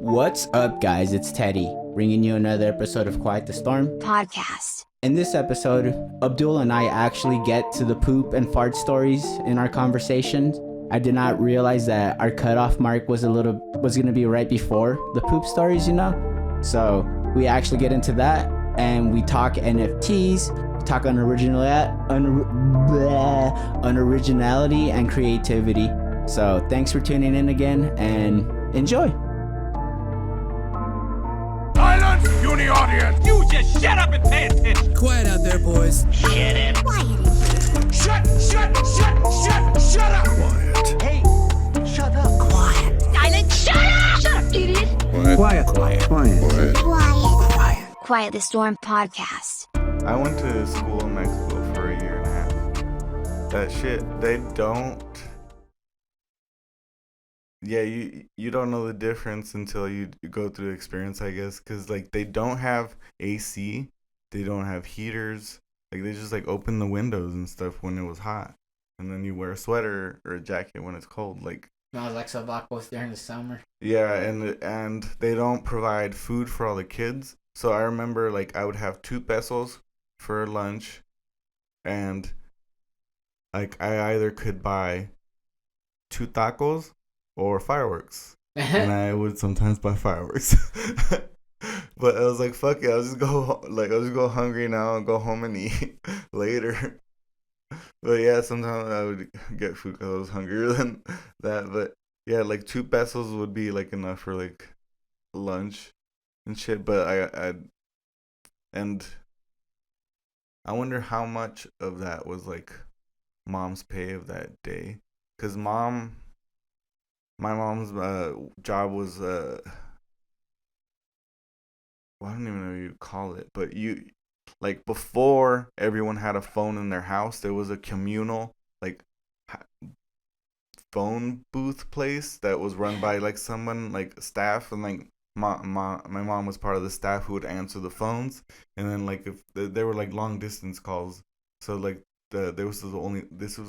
What's up, guys? It's Teddy, bringing you another episode of Quiet the Storm podcast. In this episode, Abdul and I actually get to the poop and fart stories in our conversations. I did not realize that our cutoff mark was gonna be right before the poop stories, So we actually get into that, and we talk NFTs, we talk unoriginality and creativity. So thanks for tuning in again, and enjoy. Silence, you in the audience! You just shut up and pay attention! Quiet out there, boys. Shut up! Shut up! Quiet. Hey, shut up! Quiet. Silent. Shut up! Shut up, idiot! Quiet. Quiet the Storm podcast. I went to school in Mexico for a year and a half. That shit, they don't... Yeah, you don't know the difference until you go through the experience, I guess. Because, they don't have AC. They don't have heaters. They just, open the windows and stuff when it was hot. And then you wear a sweater or a jacket when it's cold. Smells like sobacos during the summer. Yeah, and they don't provide food for all the kids. So I remember, I would have 2 pesos for lunch. And, I either could buy 2 tacos or fireworks. And I would sometimes buy fireworks. But I was like, fuck it, I'll just go hungry now and go home and eat later. But yeah, sometimes I would get food because I was hungrier than that. But yeah, 2 pesos would be enough for lunch and shit. But I wonder how much of that was mom's pay of that day. Because my mom's job was I don't even know what you call it, but before everyone had a phone in their house, there was a communal phone booth place that was run by someone staff, and my mom was part of the staff who would answer the phones, and then if there were long distance calls, so this was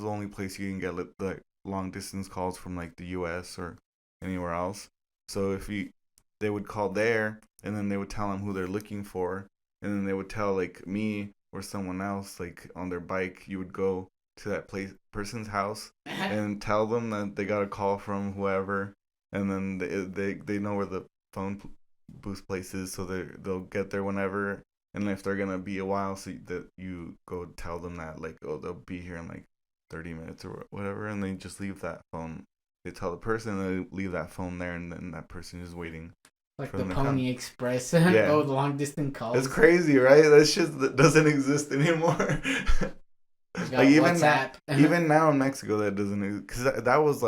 the only place you can get long distance calls from the US or anywhere else. So they would call there, and then they would tell them who they're looking for, and then they would tell me or someone else on their bike. You would go to that person's house and tell them that they got a call from whoever, and then they know where the phone booth place is, so they'll get there whenever. And if they're gonna be a while, so that you go tell them that they'll be here in 30 minutes or whatever, and they just leave that phone. They tell the person, and they leave that phone there, and then that person is waiting. The Pony Express. Yeah. Oh, the long distance calls. It's crazy, right? That shit that doesn't exist anymore. Even now in Mexico, that doesn't exist. Because that was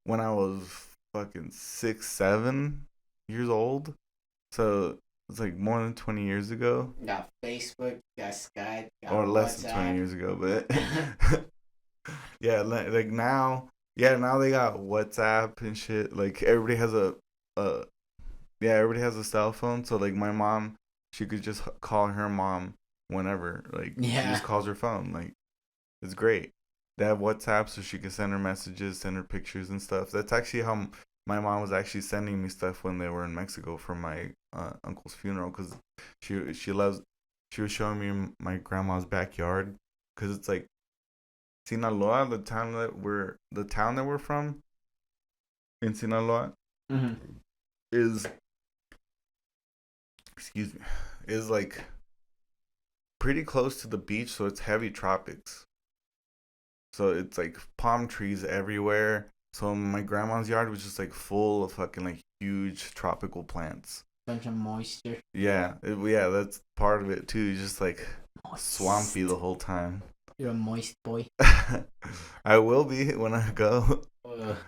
when I was fucking 6-7 years old. So it's more than 20 years ago. You got Facebook, you got Skype, you got or less WhatsApp. than 20 years ago, but yeah, now, now they got WhatsApp and shit. Everybody has everybody has a cell phone. So my mom, she could just call her mom whenever. She just calls her phone. It's great. They have WhatsApp, so she can send her messages, send her pictures and stuff. That's actually how my mom was actually sending me stuff when they were in Mexico for my uncle's funeral, because she was showing me my grandma's backyard, because it's Sinaloa, the town that we're from in Sinaloa, mm-hmm. is pretty close to the beach, so it's heavy tropics. So it's palm trees everywhere. So my grandma's yard was just full of fucking huge tropical plants. Bunch of moisture. Yeah, that's part of it too. Just swampy the whole time. You're a moist boy. I will be when I go.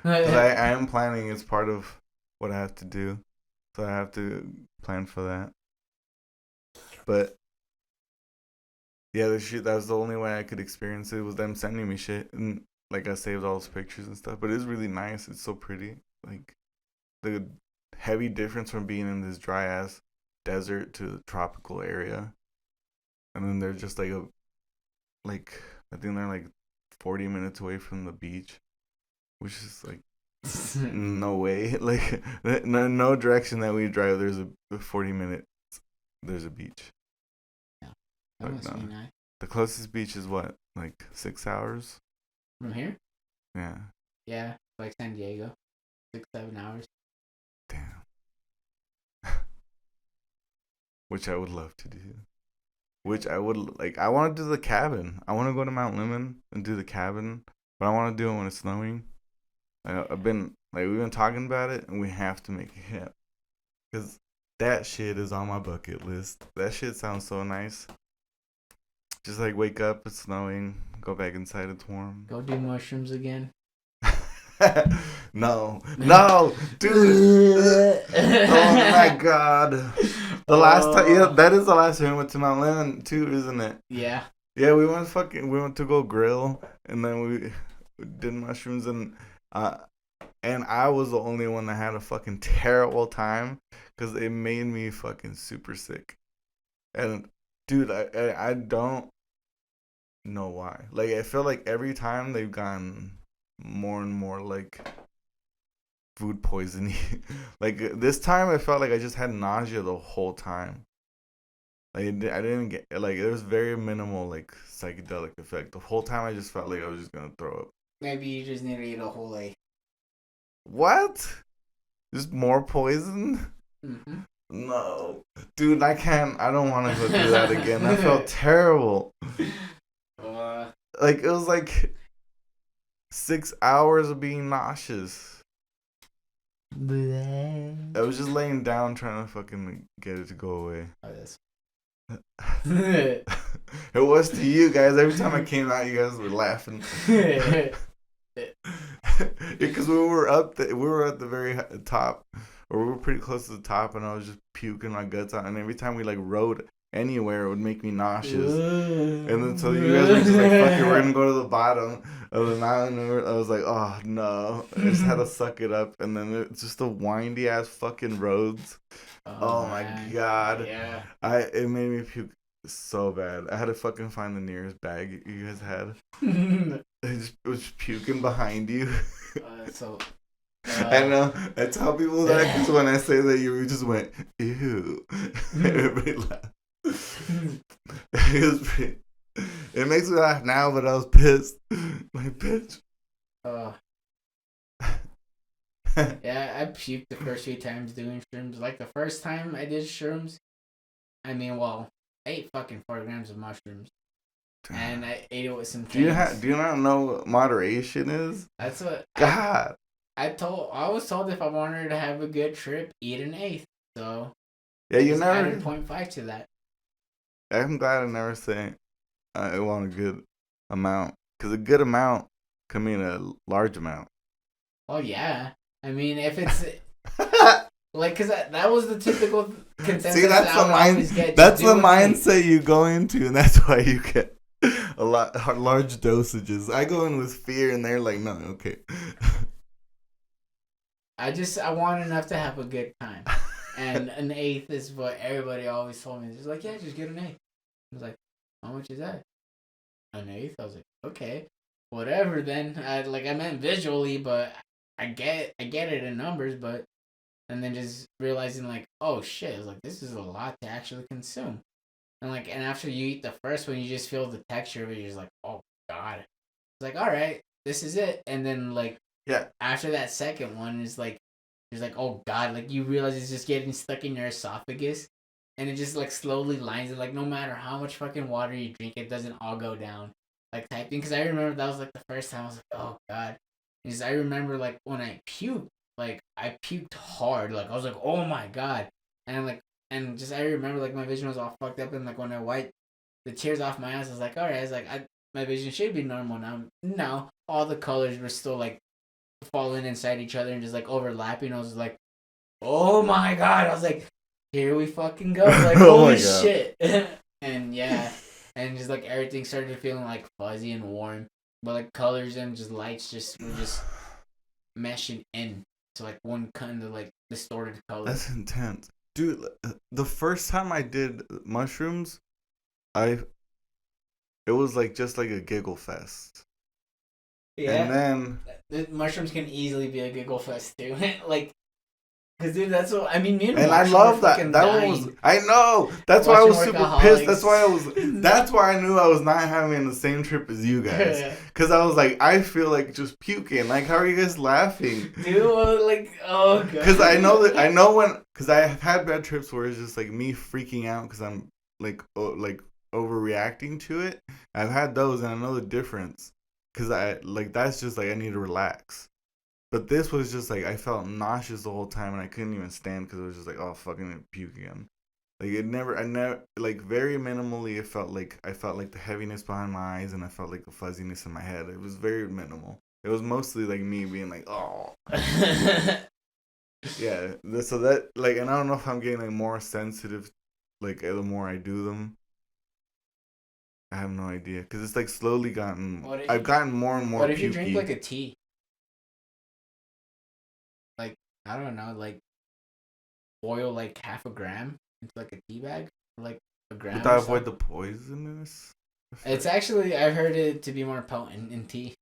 I am planning. It's part of what I have to do, so I have to plan for that. But yeah, that was the only way I could experience it, was them sending me shit, and I saved all those pictures and stuff. But it's really nice. It's so pretty. The heavy difference from being in this dry ass desert to the tropical area, and then they're just I think they're 40 minutes away from the beach, which is No way. Like no direction that we drive. There's a 40 minutes. There's a beach. That Like, must be no. nice. The closest beach is what? Like 6 hours? From here? Yeah. Yeah, like San Diego. 6-7 hours. Damn. Which I would love to do. Which I would like. I want to do the cabin. I want to go to Mount Lemon and do the cabin, but I want to do it when it's snowing. I've been like we've been talking about it, and we have to make it happen. Cause that shit is on my bucket list. That shit sounds so nice. Just like wake up, it's snowing, go back inside, it's warm. Go do mushrooms again. No, dude. Oh my god. The last time, yeah, that is the last time we went to Mount Lemon too, isn't it? Yeah. Yeah, we went to go grill, and then we did mushrooms, and I was the only one that had a fucking terrible time, because it made me fucking super sick. And dude, I don't know why. Like, I feel like every time they've gotten more and more like food poisoning. Like this time, I felt like I just had nausea the whole time. Like I didn't get like there was very minimal like psychedelic effect. The whole time I just felt like I was just gonna throw up. Maybe you just need to eat a whole egg. What? Just more poison? Mm-hmm. No, dude, I can't. I don't want to go through that again. That felt terrible. Like it was like 6 hours of being nauseous. I was just laying down trying to fucking get it to go away. Oh, that's... It was to you guys. Every time I came out, you guys were laughing. Because we were at the very top, or we were pretty close to the top, and I was just puking my guts out. And every time we like rode anywhere, it would make me nauseous. And then so you guys were just like, "Fuck it, we're gonna go to the bottom of the mountain." And I was like, "Oh no!" I just had to suck it up. And then it's just the windy ass fucking roads. Oh my god! Yeah. It made me puke so bad. I had to fucking find the nearest bag you guys had. It was puking behind you. I know. I tell people that because when I say that, you just went, ew. Everybody laughed. It makes me laugh now, but I was pissed. Like, bitch. Yeah, I puked the first few times doing shrooms. Like, the first time I did shrooms, I ate fucking 4 grams of mushrooms. And I ate it with some things. Do you not know what moderation is? That's what... God. I was told if I wanted to have a good trip, eat an eighth. So... Yeah, you never... added 0.5 to that. I'm glad I never say I want a good amount. Because a good amount can mean a large amount. Oh, yeah. I mean, if it's... like, because that was the typical consensus. See, that's the mindset you go into, and that's why you get large dosages. I go in with fear, and they're like, no, okay. I want enough to have a good time. And an eighth is what everybody always told me. It's like, yeah, just get an eighth. I was like, how much is that? An eighth? I was like, okay, whatever then. I meant visually, but I get it in numbers, but... And then just realizing, like, oh, shit. I was like, this is a lot to actually consume. And, like, and after you eat the first one, you just feel the texture of it. You're just like, oh, God. It's like, all right, this is it. And then, like, yeah. After that second one, it's like, oh, God. Like, you realize it's just getting stuck in your esophagus. And it just, like, slowly lines it. Like, no matter how much fucking water you drink, it doesn't all go down. Like, type thing. Because I remember that was, like, the first time I was like, oh, God. Because I remember, like, when I puked. Like, I puked hard. Like, I was like, oh my God. And I'm like, I remember, like, my vision was all fucked up. And, like, when I wiped the tears off my eyes, I was like, all right. I was like, my vision should be normal now. No, all the colors were still, like, falling inside each other and just, like, overlapping. I was like, oh my God. I was like, here we fucking go. Like, holy shit. And, yeah. And just, like, everything started feeling, like, fuzzy and warm. But, like, colors and just lights were just meshing in. So, like, one kind of, like, distorted color. That's intense. Dude, the first time I did mushrooms, it was, like, just like a giggle fest. Yeah. And then The mushrooms can easily be a giggle fest too. Like, cause dude, that's what I mean. Me and I Marshall love were that. fucking That dying. one was. I know. That's why I was Watching super pissed. That's Workaholics. That's why I knew I was not having the same trip as you guys. Cause I was like, I feel like just puking. Like, how are you guys laughing? Dude, like, oh god. Cause I know when. Cause I have had bad trips where it's just like me freaking out because I'm like overreacting to it. I've had those and I know the difference. Cause that's just like I need to relax. But this was just like I felt nauseous the whole time and I couldn't even stand because it was just like, oh, fucking puke again. Like I never like very minimally. I felt like the heaviness behind my eyes and I felt like the fuzziness in my head. It was very minimal. It was mostly like me being like, oh. Yeah. So that like, and I don't know if I'm getting like more sensitive, like the more I do them. I have no idea because it's like slowly I've gotten more and more. What if you pukey. drink like a tea? Like, I don't know, like boil like half a gram into like a tea bag, like a gram. Would that avoid the poisonous? It's actually I've heard it to be more potent in tea.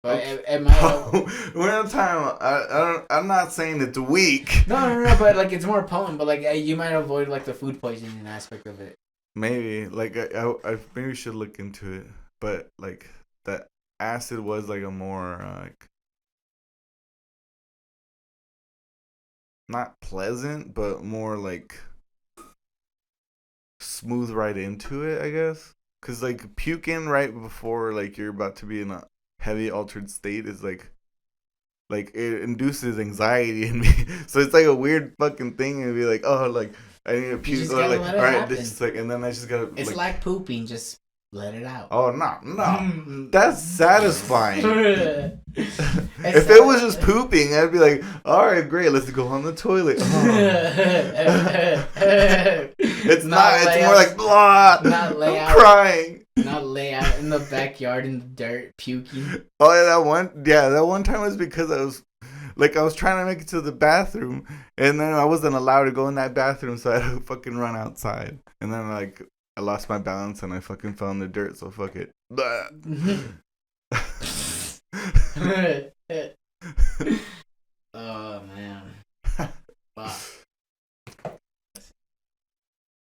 But Okay. it might. We're in a time. I'm not saying it's weak. No. But like it's more potent. But like you might avoid like the food poisoning aspect of it. Maybe like I maybe should look into it. But like the acid was like a more like not pleasant, but more like smooth right into it, I guess. Cause like puking right before like you're about to be in a heavy altered state is like it induces anxiety in me. So it's like a weird fucking thing and be like, oh, like I need to puke or like all right, this is like, and then I just gotta. It's like pooping, just let it out. Oh no, that's satisfying. If It's it was just pooping, I'd be like, all right, great, let's go on the toilet. Oh. It's not. It's more like blah. Not lay I'm out. crying. Not lay out in the backyard in the dirt puking. Oh yeah, that one time was because I was trying to make it to the bathroom, and then I wasn't allowed to go in that bathroom, so I had to fucking run outside, and then like I lost my balance and I fucking fell in the dirt, so fuck it. Oh man. Wow.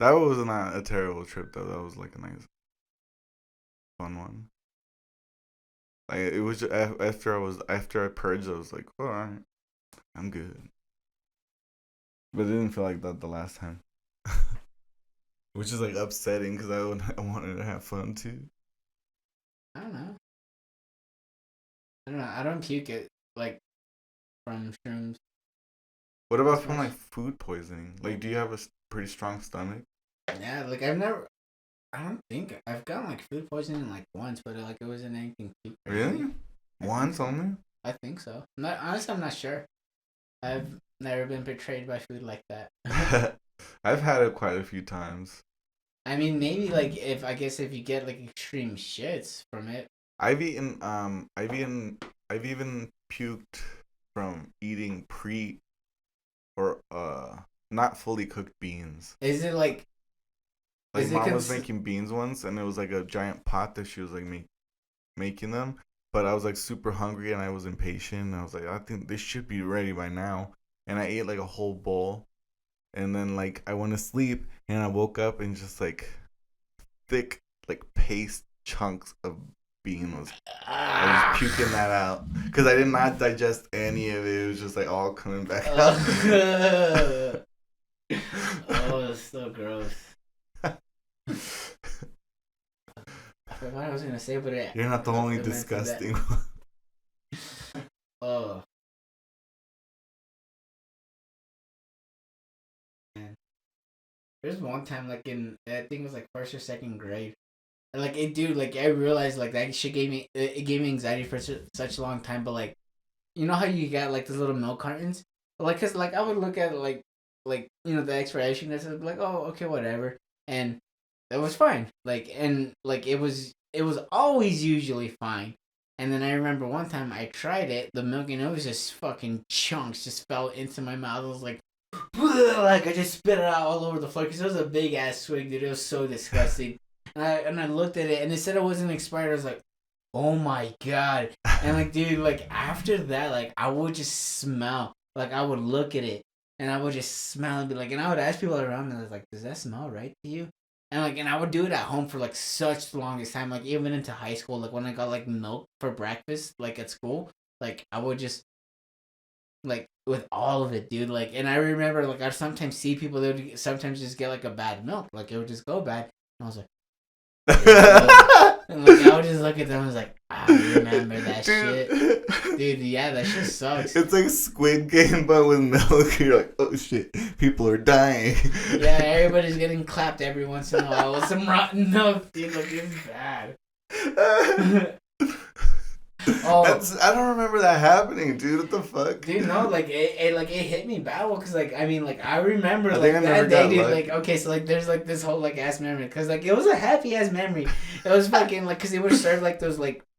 That was not a terrible trip though. That was like a nice, fun one. Like it was just, after I purged, I was like, oh, all right, I'm good. But it didn't feel like that the last time, which is like upsetting because I wanted to have fun too. I don't know. I don't puke it like from shrooms. What about from like food poisoning? Like, do you have a pretty strong stomach? Yeah, like I don't think I've gotten like food poisoning like once, but like it wasn't anything too crazy. Really? Once only? I think so. Honestly, I'm not sure. I've never been betrayed by food like that. I've had it quite a few times. I mean, maybe like if you get like extreme shits from it. I've even puked from eating or not fully cooked beans. Is it like? Like mom was making beans once, and it was like a giant pot that she was like making them. But I was like super hungry and I was impatient. And I was like, I think this should be ready by now. And I ate like a whole bowl, and then like I went to sleep, and I woke up and just like thick like paste chunks of bean was. I was puking that out because I did not digest any of it. It was just like all coming back out. Oh, that's so gross. I forgot what I was gonna say, but You're not the only disgusting one. Oh. Man. There's one time, like I think it was like first or second grade, and like dude, I realized like that shit gave me anxiety for such a long time. But like, you know how you got like those little milk cartons, like cause like I would look at like the expiration date, and be like, oh, okay, whatever, and it was fine. It was always usually fine. And then I remember one time I tried it, the milk, and it was just fucking chunks just fell into my mouth. I was like I just spit it out all over the floor because it was a big ass swig, dude. It was so disgusting. And I looked at it, and it said it wasn't expired. I was like, Oh my god. And like, dude, like after that, like I would just smell. Like I would look at it and I would just smell and be like, and I would ask people around me, I was like, does that smell right to you? And like, and I would do it at home for like such the longest time. Like even into high school, like when I got like milk for breakfast, like at school, like I would just like with all of it, dude. Like, and I remember like I sometimes see people they would sometimes just get like a bad milk, like it would just go bad. And I was like, and like I would just look at them and was like, I remember that shit. Dude, yeah, that shit sucks. It's like Squid Game, but with milk. You're like, oh shit, people are dying. Yeah, everybody's getting clapped every once in a while with some rotten milk, dude. Like, it's bad. Oh, I don't remember that happening, dude. What the fuck? dude, no, like it hit me bad. Well, cause like I mean, like I remember I like think I that never day, got dude. lucky. Like okay, so like there's like this whole like ass memory, cause like it was a happy ass memory. It was fucking like, cause they would serve like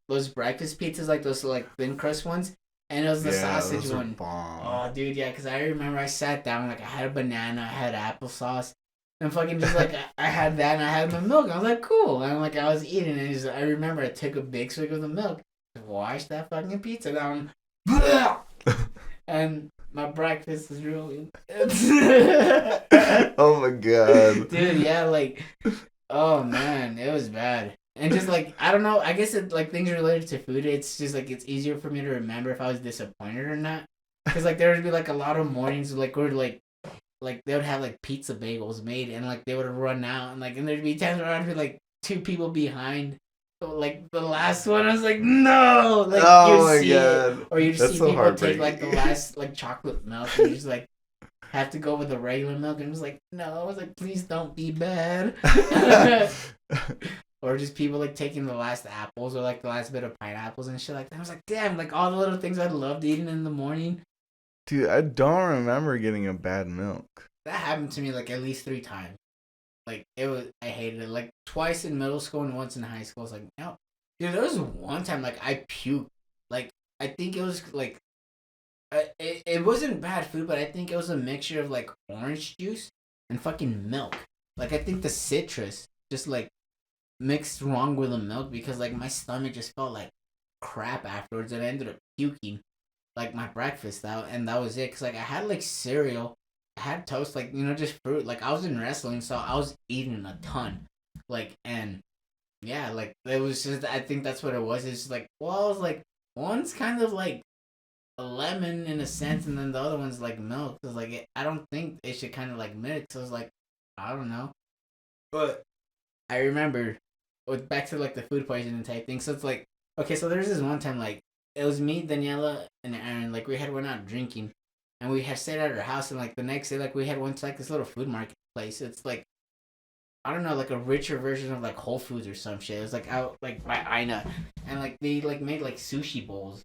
those breakfast pizzas, like those like thin crust ones, and it was the sausage those are one. bomb. Oh, dude, yeah, because I remember I sat down, like, I had a banana, I had applesauce, and fucking just, like, I had that, and I had my milk. I was like, cool. And, like, I was eating, and just, I remember I took a big swig of the milk, washed that fucking pizza down, and my breakfast was ruined. Oh, my God. Dude, yeah, like, oh, man, it was bad. And just, like, I don't know, I guess, it, like, things related to food, it's just, like, it's easier for me to remember if I was disappointed or not. Because, like, there would be, like, a lot of mornings, like, where, like, they would have, like, pizza bagels made, and, like, they would run out, and, like, and there'd be times where I'd be, like, 2 people behind. So, like, the last one, I was like, no! Like, Oh, my see God. it, or you That's see so people take, like, the heartbreaking. last, like, chocolate milk, and you just, like, have to go with the regular milk, and I was like, no. I was like, please don't be bad. Or just people like taking the last apples or like the last bit of pineapples and shit like that. I was like, damn, like all the little things I loved eating in the morning. Dude, I don't remember getting a bad milk. That happened to me like at least 3 times. Like it was, I hated it. Like twice in middle school and once in high school. I was like, no. Dude, there was one time like I puked. Like I think it was like, it wasn't bad food, but I think it was a mixture of like orange juice and fucking milk. Like I think the citrus just like mixed wrong with the milk because like my stomach just felt like crap afterwards and I ended up puking like my breakfast out and that was it because like I had like cereal, I had toast, like you know, just fruit. Like I was in wrestling, so I was eating a ton, like, and yeah, like it was just, I think that's what it was. It's just like, well, I was like, one's kind of like a lemon in a sense and then the other one's like milk. So like I don't think it should kind of like mix. So I was like, I don't know, but I remember with back to like the food poisoning type thing. So it's like, okay, so there's this one time like it was me, Daniela, and Aaron. Like we had went out drinking, and we had stayed at her house. And like the next day, like we had went to like this little food market place. It's like, I don't know, like a richer version of like Whole Foods or some shit. It was like out like by Ina, and like they like made like sushi bowls.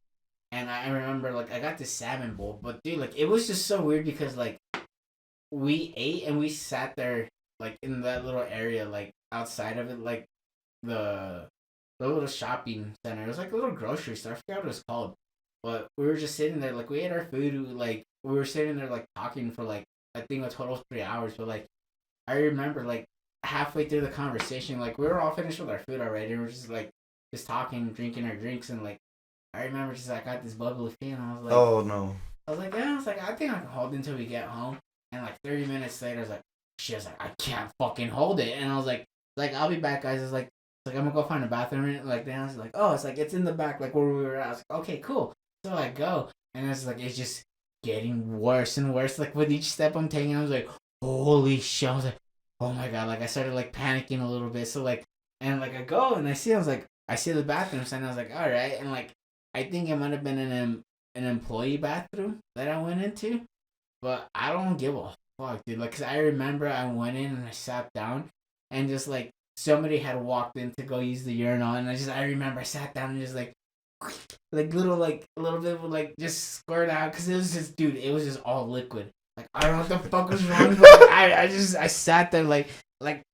And I remember like I got this salmon bowl, but dude, like it was just so weird because like we ate and we sat there like in that little area like outside of it like the little shopping center. It was like a little grocery store. I forgot what it was called. But we were just sitting there, like we ate our food, like we were sitting there like talking for like I think a total of 3 hours. But like I remember like halfway through the conversation, like we were all finished with our food already. We were just talking, drinking our drinks, and like I remember just like I got this bubbly feeling. I was like, oh no. I was like, yeah, I was like, I think I can hold it until we get home. And like 30 minutes later, I was like, she was like, I can't fucking hold it. And I was like, I'll be back, guys. It's like I'm gonna go find a bathroom. And like then I was like, oh, it's like it's in the back, like where we were at. I was like, okay, cool. So I go, and it's like it's just getting worse and worse. Like with each step I'm taking, I was like, holy shit. I was like, oh my god. Like I started like panicking a little bit. So like, and like I go and I see the bathroom sign. I was like, all right. And like I think it might have been an employee bathroom that I went into, but I don't give a fuck, dude. Like, cause I remember I went in and I sat down, and just like somebody had walked in to go use the urinal, and I remember I sat down and just like little like a little bit would like just squirt out, cause it was just, dude, it was just all liquid. Like I don't know what the fuck was wrong, but like, I sat there like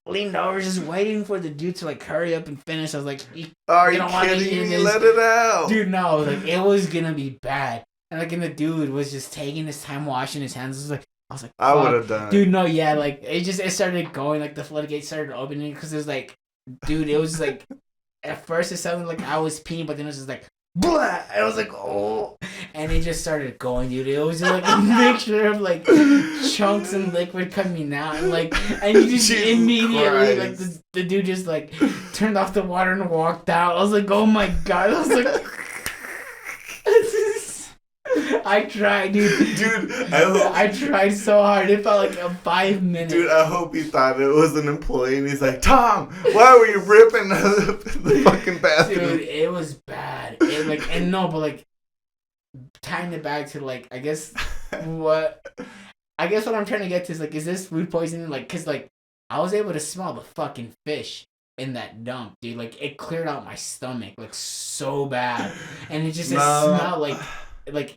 leaned over just waiting for the dude to like hurry up and finish. I was like, Are you don't wanna kidding eat me? this. Let it out. Dude, no, like it was gonna be bad. And like, and the dude was just taking his time washing his hands. I was like, I fuck. would have done Dude, no, yeah, like it started going, like the floodgates started opening because it was like, dude, it was like, at first it sounded like I was peeing, but then it was just like, blah! And I was like, oh, and it just started going, dude. It was just like a mixture of like chunks and liquid coming out, and you just Jesus immediately Christ. like the dude just like turned off the water and walked out. I was like, oh my god! I was like, I tried, dude. Dude, I tried so hard. It felt like 5 minutes. Dude, I hope he thought it was an employee and he's like, Tom, why were you ripping the fucking bathroom? Dude, it was bad. But tying it back to like, I guess what I'm trying to get to is like, is this food poisoning? Like, cause like I was able to smell the fucking fish in that dump, dude. Like it cleared out my stomach like so bad, and it just smelled like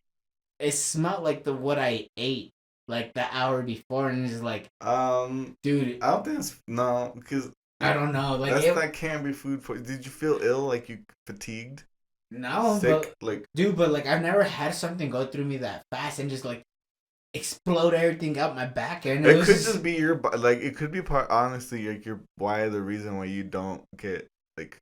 it smelled like what I ate like the hour before, and it's like, dude, I don't think it's because I don't know, like that can't be food poisoning. Did you feel ill, like you fatigued? No, sick, but like I've never had something go through me that fast and just like explode everything out my back, and it could just be your like it could be part honestly like the reason why you don't get like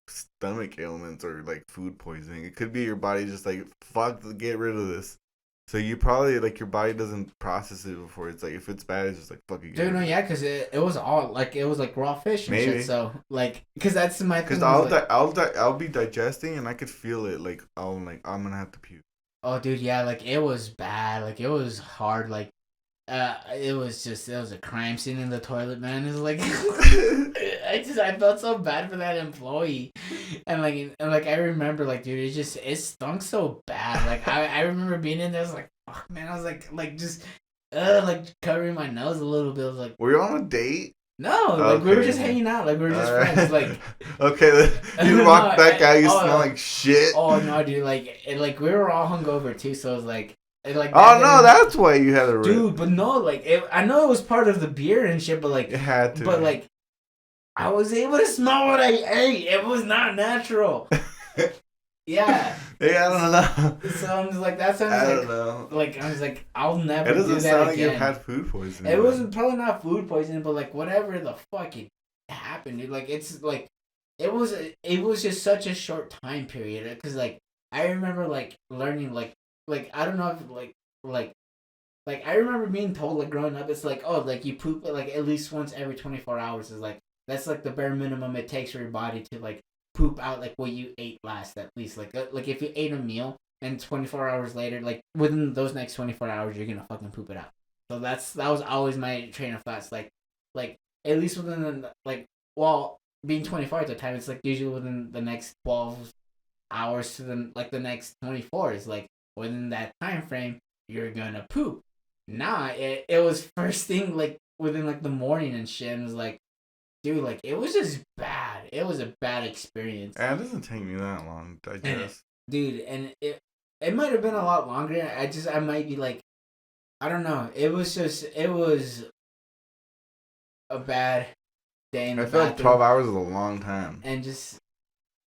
stomach ailments or like food poisoning. It could be your body just like fuck, get rid of this. So you probably like your body doesn't process it before it's like if it's bad it's just like fuck it. Dude, no, yeah, because it was all like it was like raw fish and Maybe. Shit. So like because that's my thing. Because I'll be digesting and I could feel it like I'm gonna have to puke. Oh, dude, yeah, like it was bad. Like it was hard. Like it was a crime scene in the toilet, man. It's like I felt so bad for that employee, and I remember like, dude, it stunk so bad. Like I remember being in there, I was like, fuck, man. I was like just like covering my nose a little bit. I was like, were you on a date? No, like we were just hanging out, like we were just friends, like. Okay, you walked back out, you smell like shit. Oh no, dude, like we were all hungover too, so it was like. Oh no, that's why you had a rip. Dude, but no, like I know it was part of the beer and shit, but like it had to. But like, I was able to smell what I ate. It was not natural. Yeah. Yeah, I don't know. So I'm just like, that sounds I like. don't know. Like I was like, I'll never. It doesn't do that sound like again. you've had food poisoning. It wasn't probably not food poisoning, but like whatever the fuck it happened, dude. Like it's like, it was just such a short time period because like I remember like learning like I don't know if like I remember being told like growing up, it's like, oh, like you poop like at least once every 24 hours is like that's like the bare minimum it takes for your body to like poop out like what you ate last, at least like if you ate a meal and 24 hours later, like within those next 24 hours you're gonna fucking poop it out. So that was always my train of thoughts, like at least within the, like, well, being 24 at the time, it's like usually within the next 12 hours to the next 24 is like within that time frame you're gonna poop. Nah, it was first thing like within like the morning and shit, and it was like, dude, like it was just bad. It was a bad experience. Yeah, it doesn't take me that long to digest. Dude, and it might have been a lot longer. I might be like, I don't know. It was a bad day in the I feel like bathroom. 12 hours is a long time. And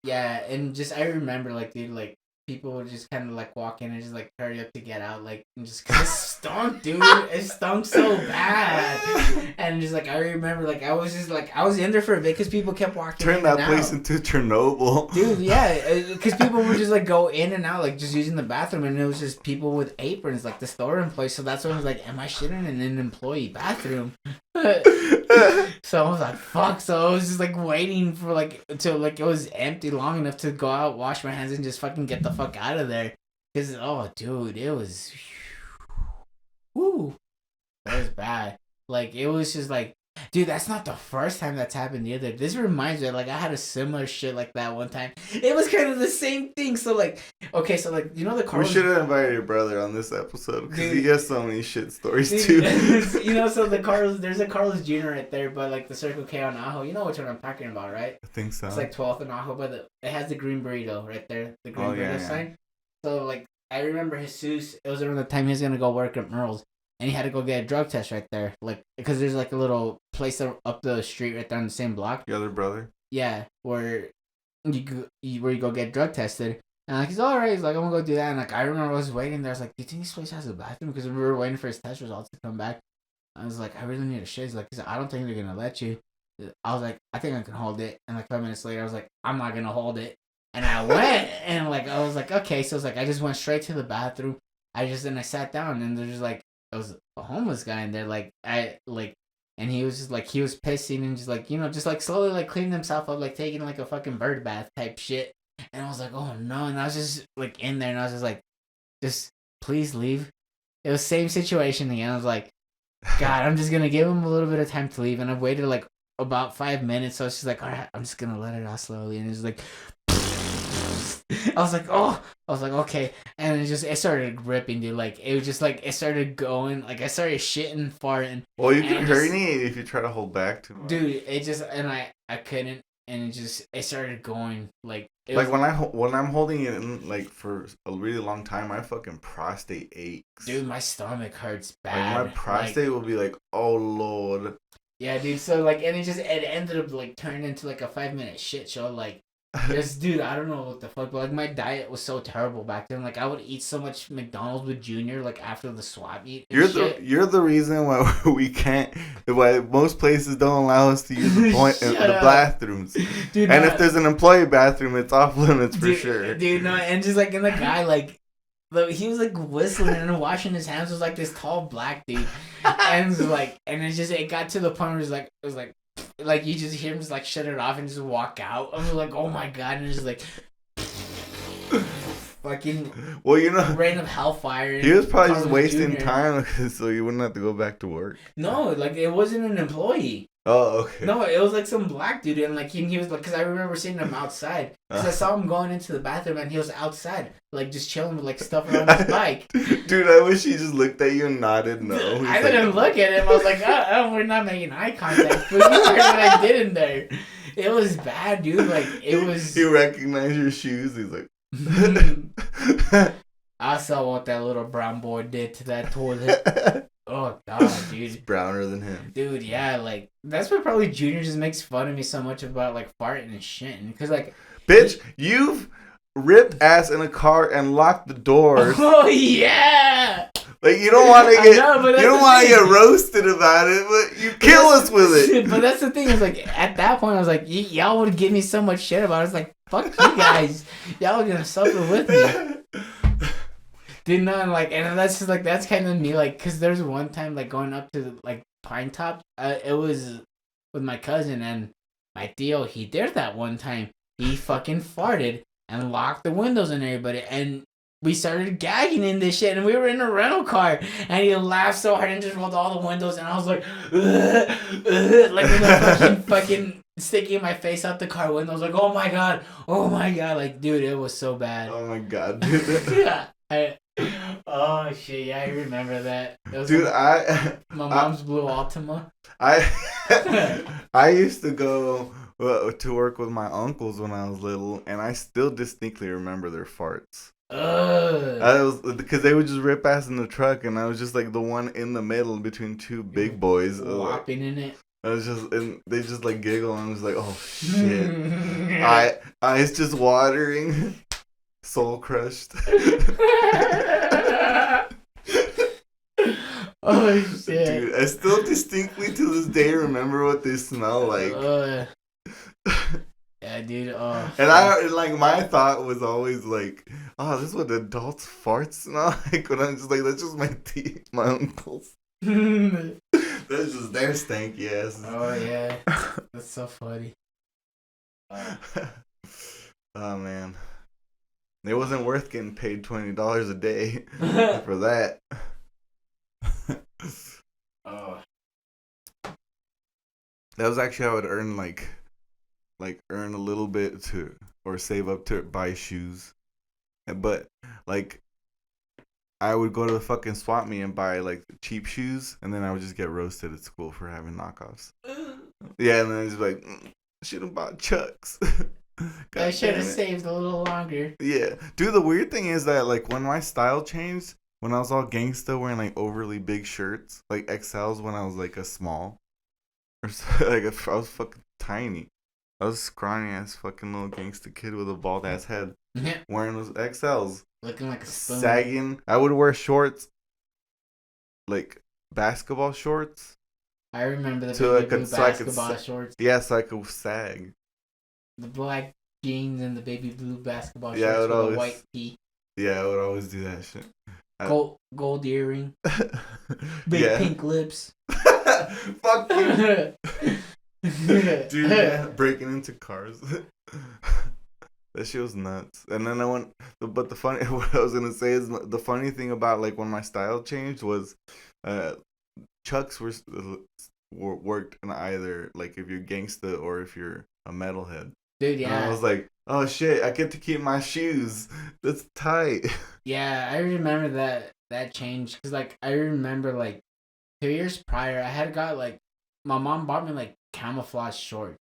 I remember like, dude, like people would just kind of like walk in and just like hurry up to get out, like, and just cause it stunk, dude. It stunk so bad. And just like I remember, like I was in there for a bit because people kept walking. Turn in that and place out. into Chernobyl, dude. Yeah, because people would just like go in and out, like just using the bathroom, and it was just people with aprons, like the store employees. So that's when I was like, am I shitting in an employee bathroom? So I was like, fuck. So I was just like waiting for like until like it was empty long enough to go out, wash my hands, and just fucking get the fuck out of there. Cause oh, dude, it was, whoo, that was bad. Like it was just like, dude, that's not the first time that's happened either. This reminds me, like I had a similar shit like that one time. It was kind of the same thing. So like, okay, so like you know the car. We should have invited your brother on this episode because he has so many shit stories dude, too. You know, so there's a Carlos Jr. right there, but like the Circle K on Ajo. You know which one I'm talking about, right? I think so. It's like 12th and Ajo, but it has the green burrito right there, the green burrito sign. So like I remember Jesus. It was around the time he was gonna go work at Merle's. And he had to go get a drug test right there, like because there's like a little place up the street right there on the same block. Your other brother? Yeah, where you go get drug tested. And like he's all right. He's like, I'm gonna go do that. And like I remember I was waiting there. I was like, do you think this place has a bathroom? Because we were waiting for his test results to come back. I was like, I really need a shit. He's like, I don't think they're gonna let you. I was like, I think I can hold it. And like 5 minutes later, I was like, I'm not gonna hold it. And I went and like I was like, okay. So it's like I just went straight to the bathroom. I sat down and there's like it was a homeless guy in there. And he was just like he was pissing and just like just like slowly like cleaning himself up, like taking like a fucking bird bath type shit. And I was like, oh no. And I was just like in there and I was just like, just please leave. It was same situation again. I was like, God, I'm just gonna give him a little bit of time to leave. And I waited like about 5 minutes. So it's just like, all right, I'm just gonna let it out slowly. And it's like, I was like, okay. And it started ripping, dude. Like, it was just like, it started going. Like, I started shitting, farting. Well, you can herniate if you try to hold back too much. Dude, I couldn't. And it started going. Like, when I'm holding it in, like, for a really long time, my fucking prostate aches. Dude, my stomach hurts bad. Like, my prostate will be like, oh, Lord. Yeah, dude. So, like, and it ended up, like, turning into, like, a 5-minute shit show. Like, dude, I don't know what the fuck, but like my diet was so terrible back then. Like I would eat so much McDonald's with Junior, like after the swap meet. You're the reason why why most places don't allow us to use the bathrooms. Dude, and if there's an employee bathroom, it's off limits for sure. Dude, no, and just like and the guy he was like whistling and washing his hands. Was like this tall black dude, and it was like, and it got to the point where it was like you just hear him just like shut it off and just walk out. I was like, oh my god, and it's just like fucking rain of hellfire. He was probably just wasting time so you wouldn't have to go back to work. No, like it wasn't an employee. Oh, okay. No, it was like some black dude, and like he was like, because I remember seeing him outside. Because I saw him going into the bathroom, and he was outside, like just chilling with like stuff around his bike. Dude, I wish he just looked at you and nodded no. I didn't look at him. I was like, oh, we're not making eye contact. But you heard what I did in there. It was bad, dude. Like it was. He recognized your shoes. He's like. I saw what that little brown boy did to that toilet. Oh god, dude. He's browner than him. Dude, yeah, like that's why probably Junior just makes fun of me so much about like farting and shitting. Because like, bitch, you've ripped ass in a car and locked the doors. Oh yeah. Like you don't want to get roasted about it, but you kill us with it. But that's the thing is like at that point I was like, y'all would give me so much shit about it. I was like, fuck you guys, y'all are gonna suffer with me. Did not like, and that's just like that's kind of me like, cause there's one time like going up to like Pine Top, it was with my cousin and my tío. He did that one time. He fucking farted and locked the windows on everybody, and we started gagging in this shit, and we were in a rental car, and he laughed so hard and just rolled all the windows, and I was like, like with a fucking sticking my face out the car window. I was like, oh my god, like dude, it was so bad. Oh my god, dude. Yeah. Oh shit! Yeah, I remember that. Dude, my mom's blue Altima. I used to go to work with my uncles when I was little, and I still distinctly remember their farts. I was because they would just rip ass in the truck, and I was just like the one in the middle between two big boys, whopping in it. I was just, and they just like giggle, and I was like, oh shit, eyes just watering. Soul crushed. Oh shit. Dude, I still distinctly to this day remember what they smell like. Yeah, dude. Oh. And I like my thought was always like, oh, this is what adults farts smell like. When I'm just like, that's just my uncles. That's just their stanky asses. Oh yeah, that's so funny. Oh man. It wasn't worth getting paid $20 a day for that. Oh. That was actually how I would earn earn a little bit or save up to buy shoes. But like I would go to the fucking swap meet and buy like cheap shoes, and then I would just get roasted at school for having knockoffs. Yeah, and then I was like, should have bought Chucks. I should have saved a little longer. Yeah. Dude, the weird thing is that, like, when my style changed, when I was all gangsta wearing, like, overly big shirts, like, XLs when I was, like, a small. Or, like, I was fucking tiny. I was a scrawny-ass fucking little gangsta kid with a bald-ass head. Wearing those XLs. Looking like a spoon. Sagging. I would wear shorts. Like, basketball shorts. I remember the To, baby like, blue so I could basketball shorts, Yeah, so I could sag. the black jeans, and the baby blue basketball Yeah, I shorts would with a always. white tee, Yeah, I would always do that shit. gold earring, big Yeah. pink lips. Fuck you. Dude, yeah, breaking into cars. That shit was nuts. And then but the funny, what I was gonna say is the funny thing about like when my style changed was, Chucks worked in either like if you're gangsta or if you're a metalhead. Dude, And I yeah. was like, oh shit, I get to keep my shoes. That's tight. Yeah, I remember that change because like I remember like 2 years prior I had got like my mom bought me like camouflage shorts.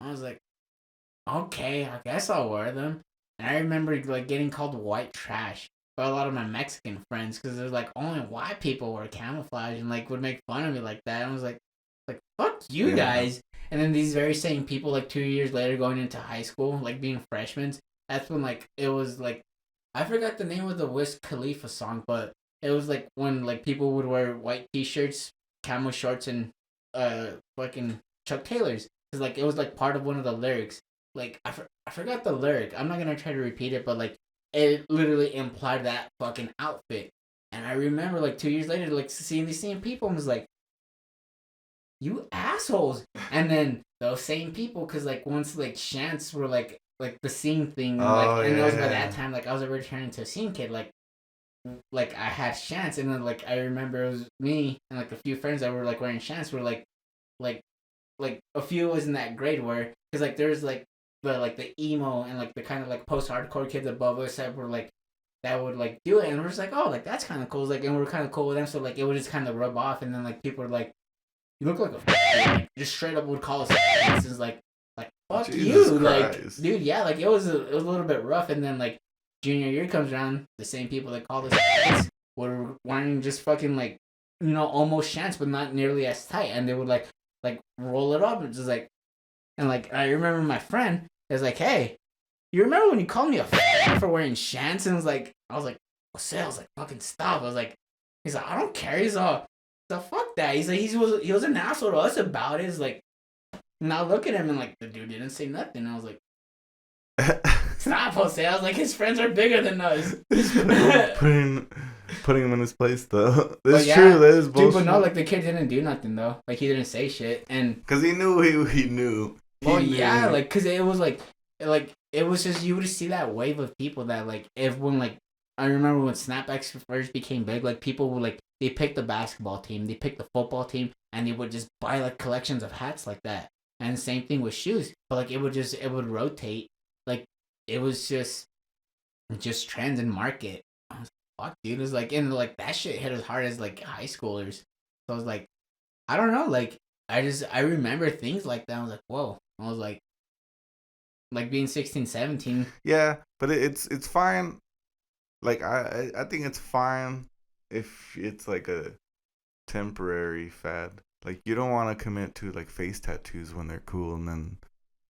I was like, okay, I guess I'll wear them. And I remember like getting called white trash by a lot of my Mexican friends because there's like only white people wear camouflage and like would make fun of me like that. And I was like fuck you guys. And then these very same people like 2 years later going into high school like being freshmen. That's when like it was like I forgot the name of the Wiz Khalifa song, but it was like when like people would wear white t-shirts, camo shorts, and fucking Chuck Taylors. Cause like it was like part of one of the lyrics. Like I forgot the lyric. I'm not gonna try to repeat it, but like it literally implied that fucking outfit. And I remember like 2 years later, like seeing these same people and was like, you assholes. And then those same people, cause like once like Shants were like the scene thing, and like and it was by that time like I was already turning into a scene kid, like I had Shants, and then like I remember it was me and like a few friends that were like wearing Shants were like a few was in that grade where because like there's like the emo and like the kind of like post hardcore kids above us that were like that would like do it, and we're just like, oh, like that's kind of cool, like, and we're kind of cool with them, so like it would just kind of rub off, and then like people were like, you look like a like, just straight up would call us is like fuck Jesus you, Christ. like dude, yeah, like it was a little bit rough, and then like junior year comes around, the same people that called us were wearing just fucking like almost Shants but not nearly as tight, and they would like roll it up and just like, and like I remember my friend was like, hey, you remember when you called me a for wearing Shants? And I was like, what's that? I was like, fucking stop. He's like, I don't care. He's all, the fuck that. He's like, he was an asshole to us about it. He's like, now look at him, and like the dude didn't say nothing. I was like, stop, Jose. I was like, his friends are bigger than us. putting him in his place though. That's yeah, true. That is bullshit. Dude, but no, like the kid didn't do nothing though. Like he didn't say shit, and because he knew he knew. Well, yeah, like because it was like it was just you would see that wave of people that like everyone like I remember when snapbacks first became big, like people would like they picked the basketball team, they picked the football team, and they would just buy like collections of hats like that. And the same thing with shoes, but like it would rotate, like it was just trends and market. I was like, fuck, dude, it was like and like that shit hit as hard as like high schoolers. So I was like, I don't know, like I remember things like that. I was like, whoa. I was like being 16, 17. Yeah, but it's fine. Like I think it's fine if it's like a temporary fad. Like you don't want to commit to like face tattoos when they're cool and then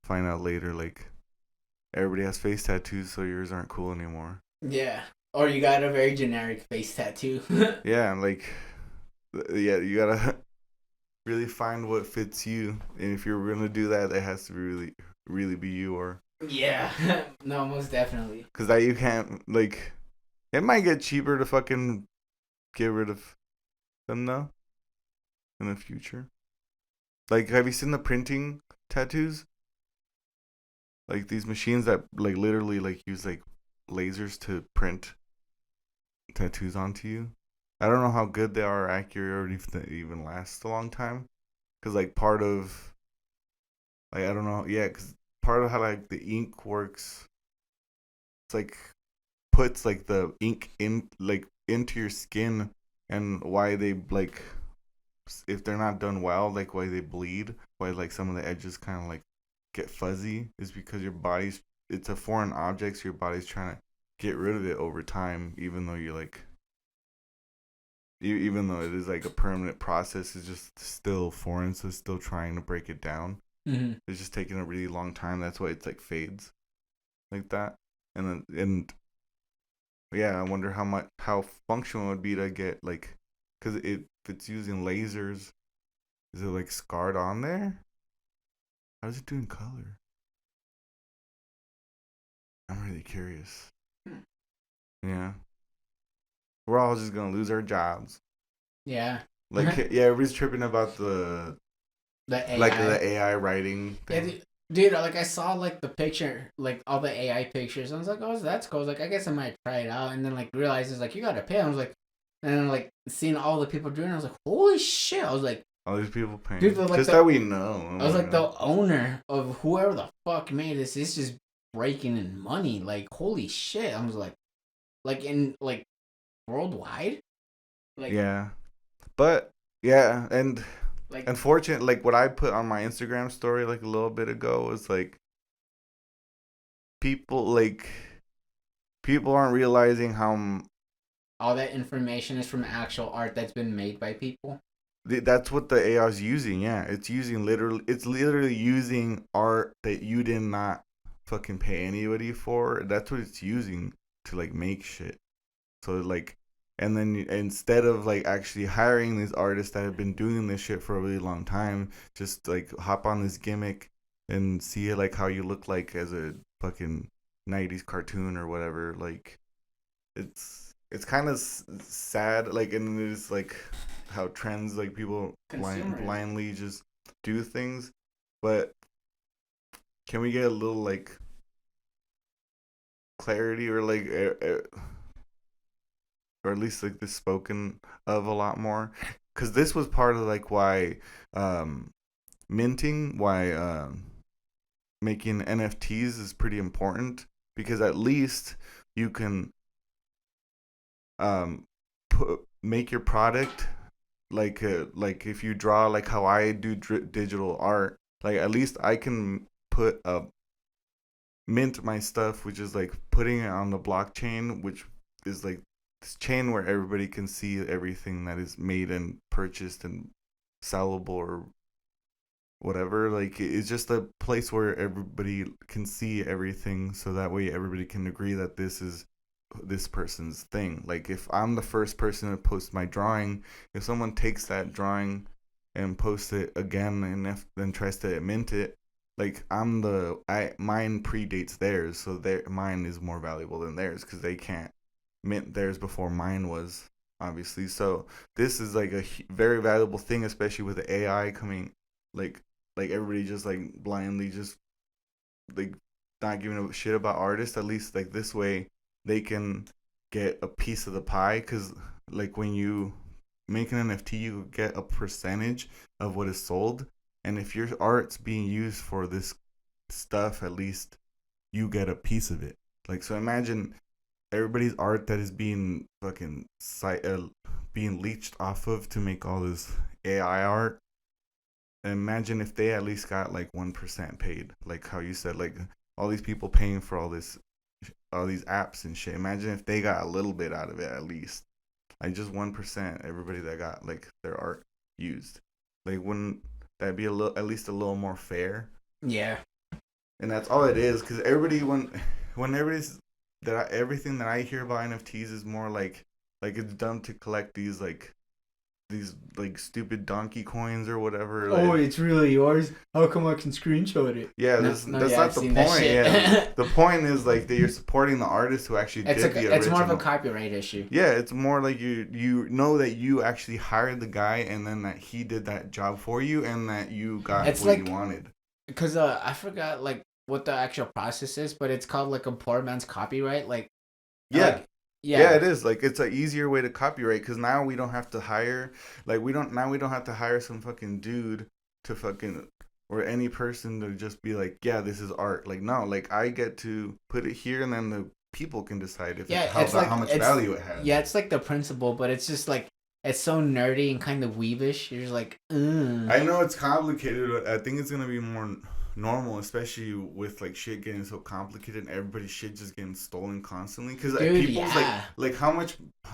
find out later like everybody has face tattoos so yours aren't cool anymore. Yeah. Or you got a very generic face tattoo. Yeah, like you gotta really find what fits you, and if you're gonna do that, it has to be really be you, or yeah. No, most definitely. because that you can't like. It might get cheaper to fucking get rid of them though in the future. Like, have you seen the printing tattoos? Like these machines that like literally like use like lasers to print tattoos onto you. I don't know how good they are or accurate or if they even last a long time. Because like part of like I don't know, yeah, because part of how like the ink works, it's like puts like the ink in like into your skin, and why they like if they're not done well, like why they bleed, why like some of the edges kind of like get fuzzy is because your body's it's a foreign object, so your body's trying to get rid of it over time, even though you're like even though it is like a permanent process, it's just still foreign, so it's still trying to break it down. Mm-hmm. It's just taking a really long time. That's why it's like fades like that. And yeah, I wonder how functional it would be to get like, because if it's using lasers, Is it like scarred on there? How does it do in color? I'm really curious. Yeah. We're all just gonna lose our jobs. Yeah. Like, yeah, everybody's tripping about the AI. like the AI writing Yeah, thing. dude, like I saw like the picture, like all the AI pictures. I was like, oh, that's cool. I was like, I guess I might try it out. And then like realized it's like you gotta pay. I was like, and then like seeing all the people doing it, I was like, holy shit. I was like, All these people paying. dude, like just that we know. I was like, the owner of whoever the fuck made this is just breaking in money. Like, holy shit. I was like in like worldwide. Like, yeah. But yeah, and like unfortunately, like what I put on my Instagram story like a little bit ago was like people aren't realizing how all that information is from actual art that's been made by people. that's what the AI is using. Yeah, it's literally using art that you did not fucking pay anybody for. That's what it's using to like make shit. So like, and then instead of like actually hiring these artists that have been doing this shit for a really long time, just like hop on this gimmick and see like how you look like as a fucking 90s cartoon or whatever. Like, it's kind of sad. Like, and there's like how trends, like people blindly just do things. But can we get a little like clarity or like or at least like this spoken of a lot more, because this was part of like why minting, why making NFTs is pretty important, because at least you can make your product like if you draw like how I do digital art, like at least I can mint my stuff, which is like putting it on the blockchain, which is like this chain where everybody can see everything that is made and purchased and sellable or whatever. Like, it's just a place where everybody can see everything, so that way everybody can agree that this is this person's thing. Like, if I'm the first person to post my drawing, if someone takes that drawing and posts it again and then tries to mint it, like mine predates theirs, so mine is more valuable than theirs because they can't mint theirs before mine was, obviously. So this is like a very valuable thing, especially with the AI coming, like everybody just like blindly just like not giving a shit about artists. At least like this way they can get a piece of the pie, because like when you make an NFT, you get a percentage of what is sold, and if your art's being used for this stuff, at least you get a piece of it. Like, so imagine everybody's art that is being fucking being leached off of to make all this AI art. Imagine if they at least got like 1% paid, like how you said, like all these people paying for all these apps and shit. Imagine if they got a little bit out of it, at least like just 1%. Everybody that got like their art used, like, wouldn't that be at least a little more fair? Yeah. And that's all it is, because everybody when everybody's everything that I hear about NFTs is more like it's done to collect these stupid donkey coins or whatever. Oh, it's really yours? How come I can screenshot it? Yeah, that's not the point. Yeah, the point is like that you're supporting the artist who actually did the original. It's more of a copyright issue. Yeah, it's more like you know that you actually hired the guy, and then that he did that job for you, and that you got what you wanted. Because I forgot like what the actual process is, but it's called like a poor man's copyright. Like, yeah. Yeah, it is. Like, it's an easier way to copyright, because now we don't have to hire, some fucking dude to fucking, or any person to just be like, yeah, this is art. Like, no, like, I get to put it here, and then the people can decide if how much value it has. Yeah, it's like the principle, but it's just like, it's so nerdy and kind of weebish. You're just like, ugh. I know it's complicated, but I think it's going to be more normal, especially with like shit getting so complicated and everybody's shit just getting stolen constantly, because people's like how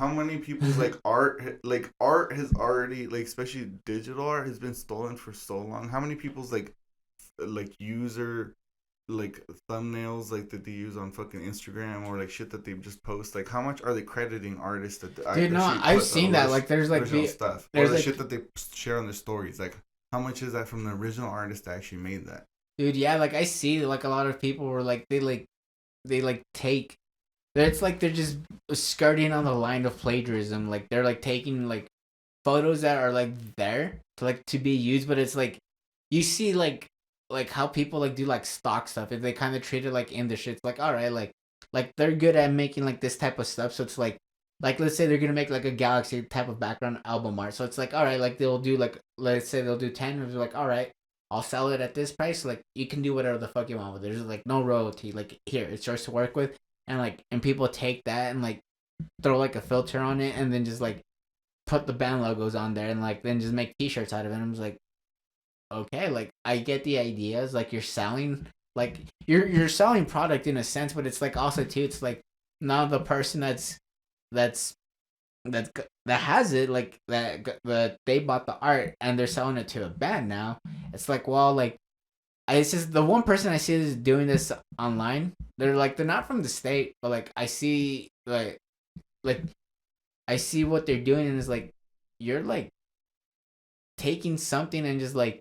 many people's like art has already, like, especially digital art, has been stolen for so long. How many people's like user like thumbnails like that they use on fucking Instagram, or like shit that they just post, like how much are they crediting artists that I've seen that, like there's like stuff, or the shit that they share on their stories, like how much is that from the original artist that actually made that? Dude, yeah, like I see like a lot of people were like they take it's like they're just skirting on the line of plagiarism. Like they're like taking like photos that are like there to be used, but it's like you see like how people like do like stock stuff. If they kind of treat it like industry, it's like all right, like they're good at making like this type of stuff. So it's like let's say they're gonna make like a galaxy type of background album art. So it's like all right, like they'll do like let's say they'll do 10, and they're like all right, I'll sell it at this price. Like you can do whatever the fuck you want with it. There's like no royalty. Like here, it's yours to work with, and people take that and like throw like a filter on it, and then just like put the band logos on there, and like then just make T-shirts out of it. And I was like, okay, like I get the ideas. Like you're selling, like you're selling product in a sense, but it's like also too, it's like now the person that's that that has it, like that they bought the art and they're selling it to a band now. It's like, well, like it's just the one person I see is doing this online. They're not from the state, but like I see like I see what they're doing, and it's like you're like taking something and just like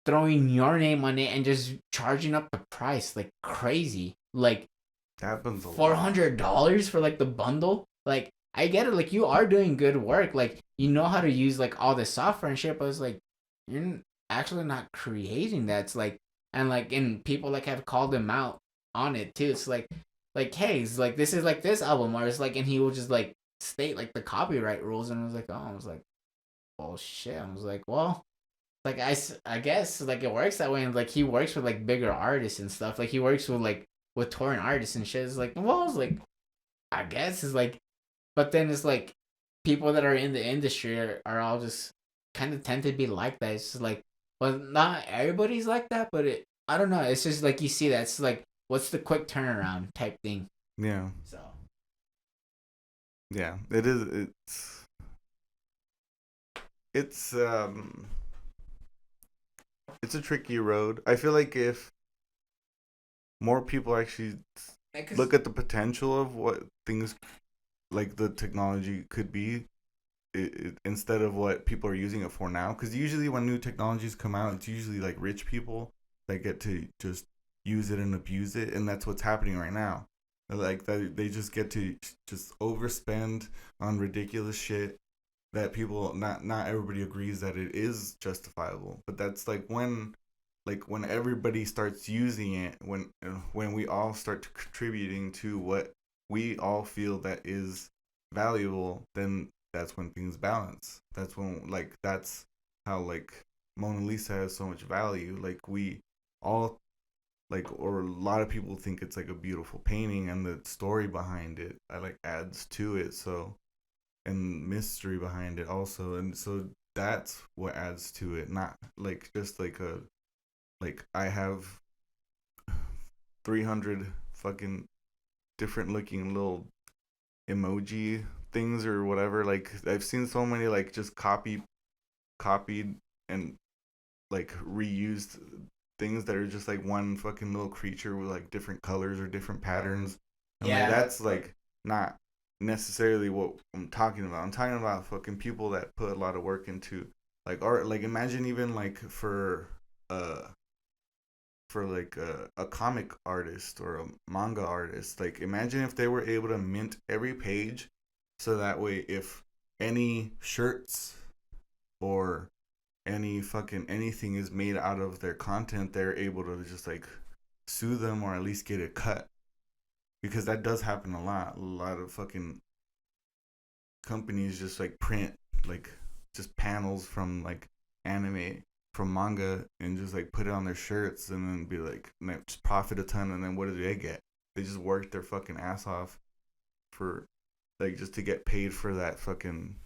throwing your name on it and just charging up the price like crazy. Like Happens a lot. $400 for like the bundle. Like I get it, like you are doing good work, like you know how to use like all this software and shit, but it's like you're actually not creating that. It's like and people like have called him out on it too. It's like hey, it's like this is like this album art. It's like, and he will just like state like the copyright rules, and I was like, oh shit. I was like, well, like I guess like it works that way, and like he works with like bigger artists and stuff. Like he works with touring artists and shit. It's like, well, it's like I guess it's like, but then it's like people that are in the industry are all just kind of tend to be like that. It's just like, well, not everybody's like that, but I don't know. It's just like you see that. It's like, what's the quick turnaround type thing? Yeah. So. Yeah, it is. It's it's a tricky road. I feel like if more people actually look at the potential of what things like the technology could be, instead of what people are using it for now, because usually when new technologies come out, it's usually like rich people that get to just use it and abuse it, and that's what's happening right now. Like that, they just get to just overspend on ridiculous shit that people not everybody agrees that it is justifiable. But that's like when everybody starts using it, when we all start contributing to what we all feel that is valuable, then that's when things balance. That's when that's how Mona Lisa has so much value. Like we all or a lot of people think it's like a beautiful painting, and the story behind it adds to it. So, and mystery behind it also, and so that's what adds to it. Not just I have 300 fucking different looking little emoji things or whatever. Like I've seen so many just copied and reused things that are just one fucking little creature with different colors or different patterns. And that's not necessarily what I'm talking about. I'm talking about fucking people that put a lot of work into art. Imagine even for a comic artist or a manga artist. Imagine if they were able to mint every page, so that way if any shirts or any fucking anything is made out of their content, they're able to just sue them or at least get it cut. Because that does happen a lot. A lot of fucking companies just print just panels from anime, from manga, and just put it on their shirts, and then be and just profit a ton. And then what do they get? They just work their fucking ass off for just to get paid for that fucking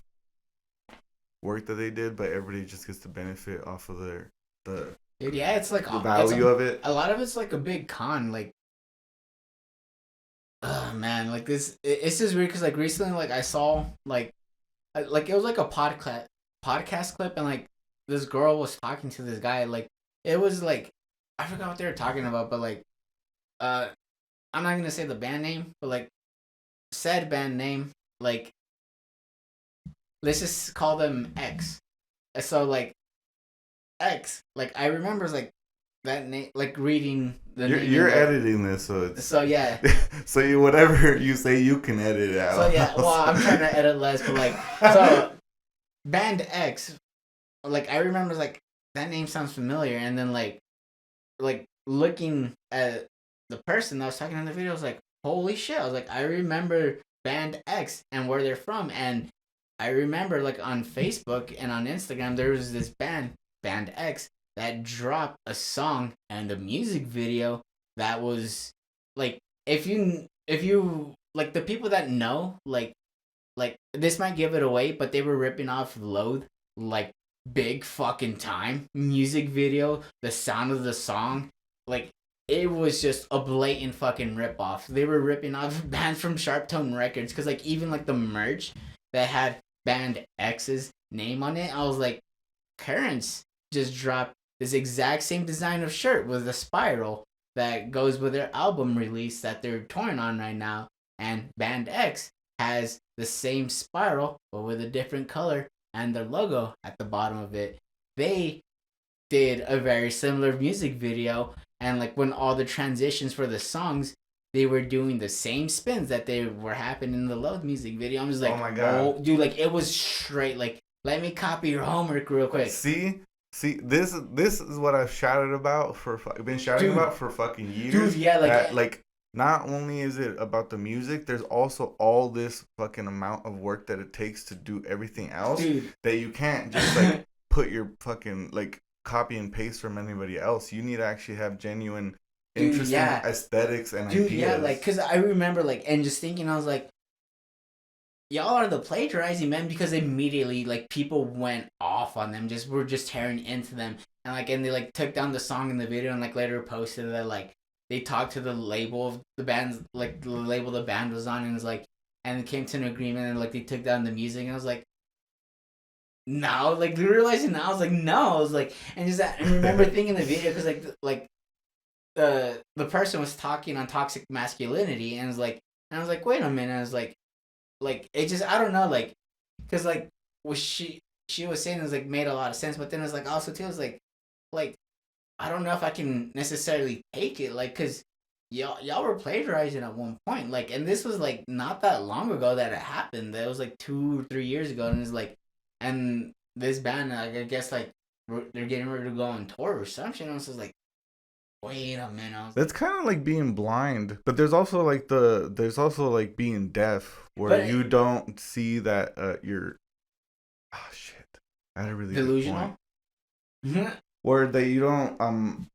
work that they did, but everybody just gets to benefit off of the dude, yeah, it's the value of it. A lot of it's a big con. Oh man, it's just weird because recently I saw it was a podcast clip, and this girl was talking to this guy. It was I forgot what they were talking about, but I'm not gonna say the band name, but said band name, let's just call them X. So X. Like I remember like that name, like reading the name. You're editing this, so it's So yeah. so you whatever you say, you can edit it out. So yeah, well, I'm trying to edit less, but like, so Band X, like I remember like that name sounds familiar, and then like looking at the person that was talking in the video, I was like, holy shit! I was like, I remember Band X and where they're from, and I remember like on Facebook and on Instagram there was this band X that dropped a song and a music video that was like if you like the people that know like this might give it away, but they were ripping off Loathe like big fucking time music video, the sound of the song, like it was just a blatant fucking rip off. They were ripping off bands from Sharp Tone Records because like even like the merch that had Band X's name on it, I was like, Currents just dropped this exact same design of shirt with a spiral that goes with their album release that they're touring on right now, and Band X has the same spiral but with a different color and their logo at the bottom of it. They did a very similar music video, and like when all the transitions for the songs, they were doing the same spins that they were happening in the Load music video. I'm just like, oh my god, oh, dude, like it was straight like, let me copy your homework real quick. See, this is what I've shouted about been shouting about for fucking years. Dude, yeah, like not only is it about the music, there's also all this fucking amount of work that it takes to do everything else, dude, that you can't just like put your fucking like copy and paste from anybody else. You need to actually have genuine, interesting aesthetics and ideas. Yeah, like, cause I remember like, and just thinking, I was like, y'all are the plagiarizing, man, because immediately like people went off on them, were just tearing into them, and like, and they like took down the song in the video and like later posted that like they talked to the label of the band's like the label the band was on, and was like, and it came to an agreement, and like they took down the music, and I was like, no, like realizing now, I was like, no, I was like, and just that, and remember thinking the video because like the person was talking on toxic masculinity, and I was like, wait a minute, I was like it just, I don't know, like, because like what she was saying was like made a lot of sense, but then it was like also too, it was like I don't know if I can necessarily take it, like, because y'all were plagiarizing at one point, like, and this was like not that long ago that it happened. That was like 2 or 3 years ago, and it's like, and this band, like, I guess like they're getting ready to go on tour or something. And I was just like, wait a minute. That's kind of like being blind, but there's also like being deaf, where you don't see that you're. Oh shit! I had a really delusional. Where that you don't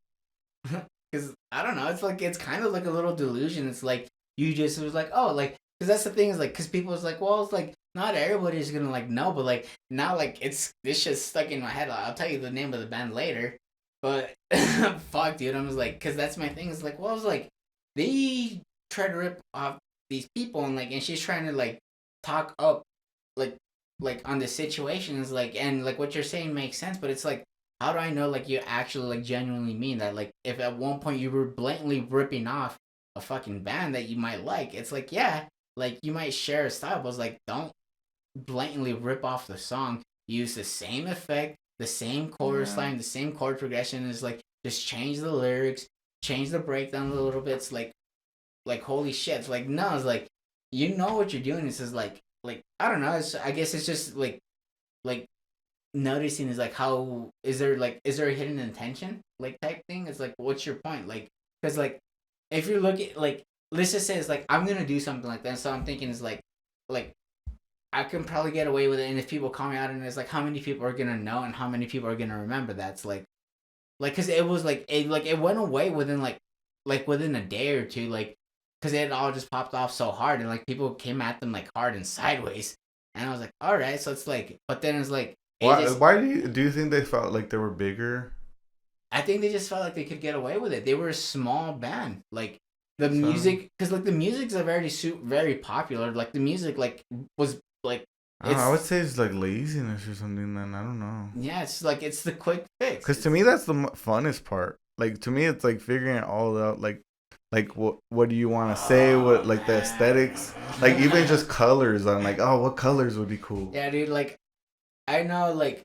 Because I don't know, it's like it's kind of like a little delusion. It's like you just was like, oh, like, because that's the thing is like, because people was like, well, it's like not everybody's gonna like know, but like now like it's this shit's stuck in my head. I'll tell you the name of the band later, but fuck, dude, I'm just like, because that's my thing. It's like, well, I was like, they try to rip off these people, and like, and she's trying to like talk up like on the situation is like, and like what you're saying makes sense, but it's like, how do I know like you actually like genuinely mean that? Like if at one point you were blatantly ripping off a fucking band that you might like, it's like, yeah, like you might share a style, but it's like, don't blatantly rip off the song. Use the same effect, the same chorus line, the same chord progression. Is like, just change the lyrics, change the breakdown a little bit. It's like holy shit. It's like, no, it's like, you know what you're doing. It's just like I don't know. I guess it's just like noticing is like, how is there a hidden intention like type thing? It's like, what's your point? Like, because like if you're looking, like, let's just say it's like, I'm gonna do something like that, so I'm thinking it's like I can probably get away with it, and if people call me out, and it's like, how many people are gonna know and how many people are gonna remember that? It's like because it was like it went away within within a day or two, like, because it all just popped off so hard, and like people came at them like hard and sideways, and I was like, all right, so it's like, but then it's like, why do you think they felt like they were bigger? I think they just felt like they could get away with it. They were a small band, like the music, because like the music's very popular. Like the music was like, I don't know, I would say it's like laziness or something. Then I don't know. Yeah, it's like it's the quick fix. Because to me that's the funnest part. Like to me it's like figuring it all out. Like what do you want to say? What like the aesthetics? Like even just colors. I'm like, oh, what colors would be cool? Yeah, dude. Like I know, like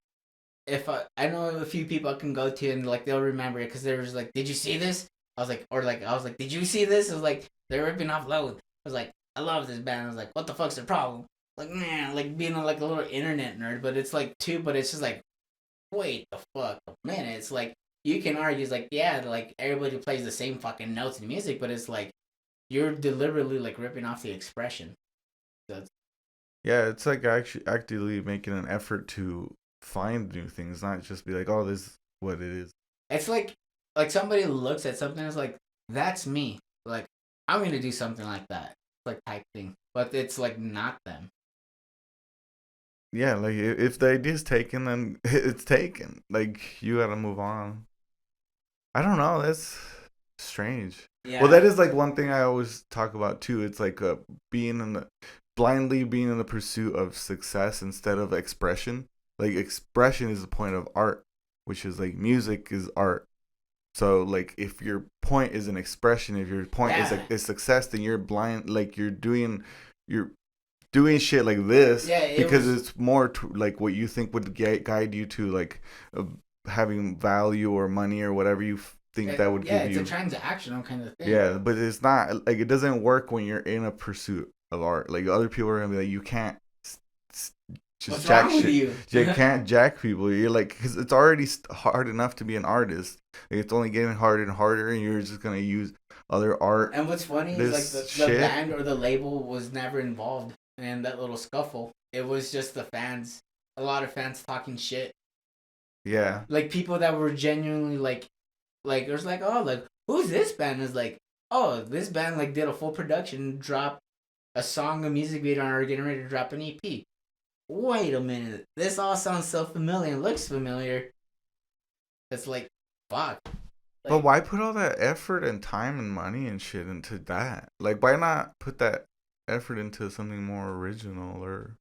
if I know a few people I can go to and like they'll remember it because they were just like, did you see this? I was like, did you see this? It was like they're ripping off Load. I was like, I love this band. I was like, what the fuck's the problem? Like, man, like being like a little internet nerd, but it's like but it's just like, wait the fuck a minute. It's like you can argue, it's like, yeah, like everybody plays the same fucking notes in music, but it's like you're deliberately like ripping off the expression. So it's, Yeah, it's like actually actively making an effort to find new things, not just be like, oh, this is what it is. it's like somebody looks at something and is like, that's me. Like, I'm gonna do something like that. Like type thing. But it's like not them. Yeah, like if the idea's taken, then it's taken. Like you gotta move on. I don't know. That's strange. Yeah. Well, that is like one thing I always talk about too. It's like blindly being in the pursuit of success instead of expression. Like expression is the point of art, which is like music is art. So like if your point is an expression, if your point is success, then you're blind. Like you're doing shit like this because it's more like what you think would guide you to like having value or money or whatever you think that would give you. Yeah, it's a transactional kind of thing. Yeah, but it's not like it doesn't work when you're in a pursuit of art. Like other people are gonna be like, you can't just What's jack wrong with shit. you? You can't jack people. You're like, because it's already hard enough to be an artist. Like, it's only getting harder and harder, and you're just gonna use other art. And what's funny is like the band or the label was never involved in that little scuffle. It was just the fans. A lot of fans talking shit. Yeah. Like people that were genuinely like it was like, oh, like who's this band? Is like, oh, this band like did a full production, dropped a song, a music video, and are getting ready to drop an EP. Wait a minute, this all sounds so familiar and looks familiar. It's like, fuck. Like, but why put all that effort and time and money and shit into that? Like, why not put that effort into something more original or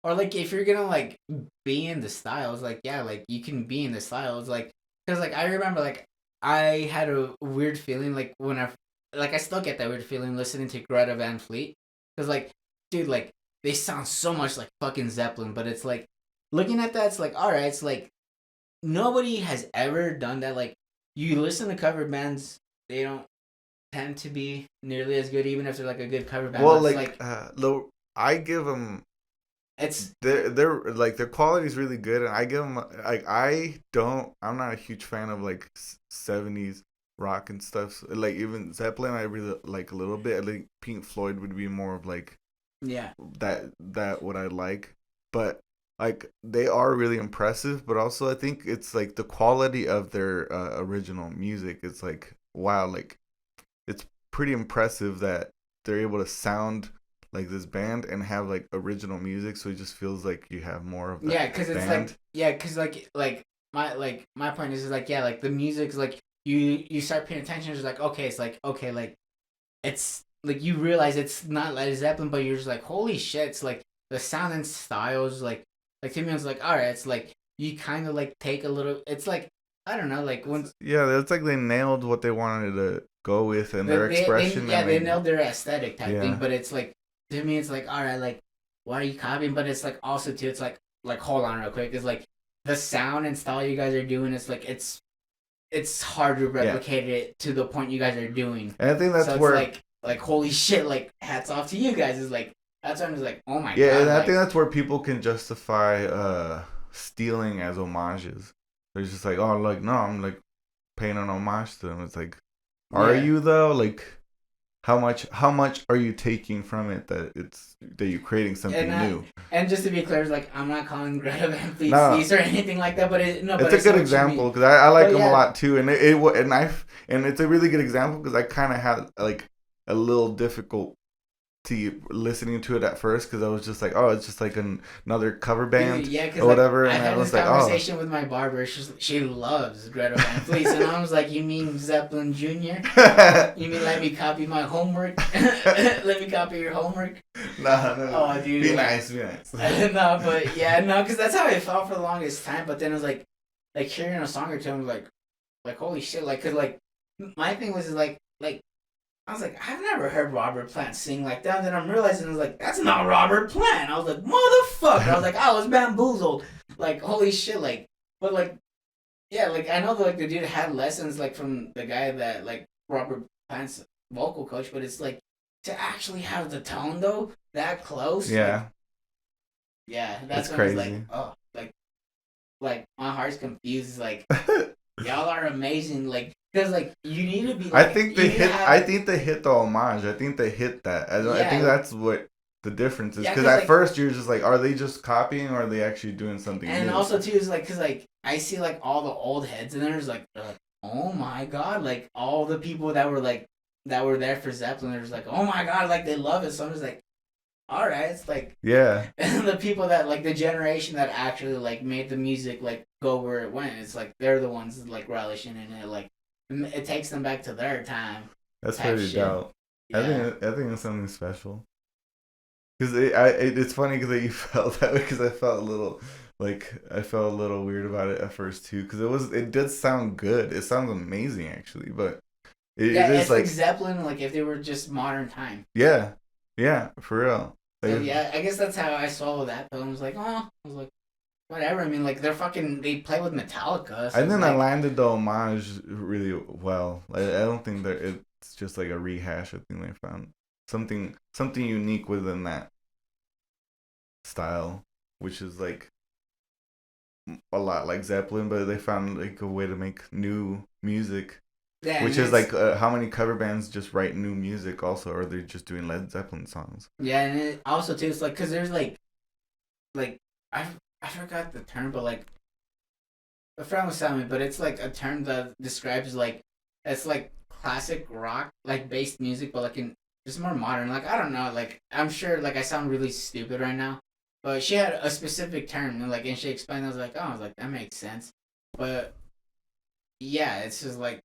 like if you're gonna like be in the style, it's like, yeah, like you can be in the style. It's like, because like I remember like I had a weird feeling like when I still get that weird feeling listening to Greta Van Fleet, because like, dude, like they sound so much like fucking Zeppelin, but it's like looking at that, it's like, all right, it's like nobody has ever done that. Like you listen to cover bands, they don't tend to be nearly as good, even if they're like a good cover band. well, like I give them. It's they're like their quality is really good, and I give them like I'm not a huge fan of like 70s rock and stuff. So, like even Zeppelin, I really like a little bit. I think Pink Floyd would be more of like that what I like, but like they are really impressive. But also I think it's like the quality of their original music. It's like wow, like it's pretty impressive that they're able to sound like this band and have like original music, so it just feels like you have more of that. Yeah, because it's like because my point is like, yeah, like the music's like you start paying attention, it's like okay, it's like okay, like it's like you realize it's not Led Zeppelin, but you're just like holy shit, it's like the sound and styles like to me it's like all right, it's like you kind of like take a little, it's like I don't know, like once it's like they nailed what they wanted to go with and their expression. They nailed their aesthetic type thing, but it's like to me it's like all right, like why are you copying? But it's like also too, it's like hold on real quick, it's like the sound and style you guys are doing, it's like it's hard to replicate it to the point you guys are doing. And I think that's so where like holy shit, like hats off to you guys. Is like that's why I'm just like oh my god. Yeah, and like, I think that's where people can justify stealing as homages. They're just like, oh, like no, I'm like paying an homage to them. It's like, are you though? Like, how much are you taking from it that you're creating something new? And just to be clear, it's like I'm not calling Greta Van Fleet or anything like that, but it's a good example because I like them a lot too, and it's a really good example because I kind of had like a little difficulty listening to it at first because I was just like, oh, it's just like another cover band or whatever. Like, and I was like, conversation with my barber. She loves Greta Van Fleet, and I was like, you mean Zeppelin Jr.? You mean let me copy my homework? Let me copy your homework? No. Oh, dude. Be nice. No, but because that's how I felt for the longest time. But then it was like hearing a song or two, I'm like holy shit, like, cause like my thing was like. I was like, I've never heard Robert Plant sing like that. And then I'm realizing, I was like, that's not Robert Plant. I was like, motherfucker. I was like, I was bamboozled. like holy shit, like, but like, yeah, like I know like the dude had lessons like from the guy that like Robert Plant's vocal coach, but it's like to actually have the tone though that close, like, Yeah, yeah, that's it's when I was crazy. like, oh, like my heart's confused. Like y'all are amazing. Like because like you need to be. Like, I think you they need to hit. have- I think they hit the homage. I think they hit that. I think Yeah. that's what the difference is. Yeah, Because 'cause, at like- first you're just like, are they just copying or are they actually doing something And new? also too is like because like I see like all the old heads and there's like they're like oh my god, like all the people that were there for Zeppelin, they're just like oh my god, like they love it. So I'm just like all right, it's like Yeah, and the people that like the generation that actually like made the music like go where it went, it's like they're the ones like relishing in it. Like it takes them back to their time. that's Type pretty shit. dope. Yeah. I think it's something special. Because it's funny because you felt that way. Because I felt a little weird about it at first too. Because it did sound good. It sounds amazing actually, but Yeah, it is it's like Zeppelin, like if they were just modern time. yeah, for real. So Like, yeah, I guess that's how I swallowed that pill. I was like, oh, I was like, whatever. I mean, like they play with Metallica. So I think it's I like, landed the homage really well. I don't think that it's just like a rehash. I think they found something unique within that style, which is like a lot like Zeppelin, but they found like a way to make new music. yeah, Which and is like how many cover bands just write new music also, or they're just doing Led Zeppelin songs. yeah, and it also too, it's like because there's like I forgot the term, but like a friend was telling me, but it's like a term that describes like it's like classic rock like based music, but like in just more modern. Like I don't know, like I'm sure like I sound really stupid right now, but she had a specific term and like and she explained. I was like, oh, I was like that makes sense, but yeah, it's just like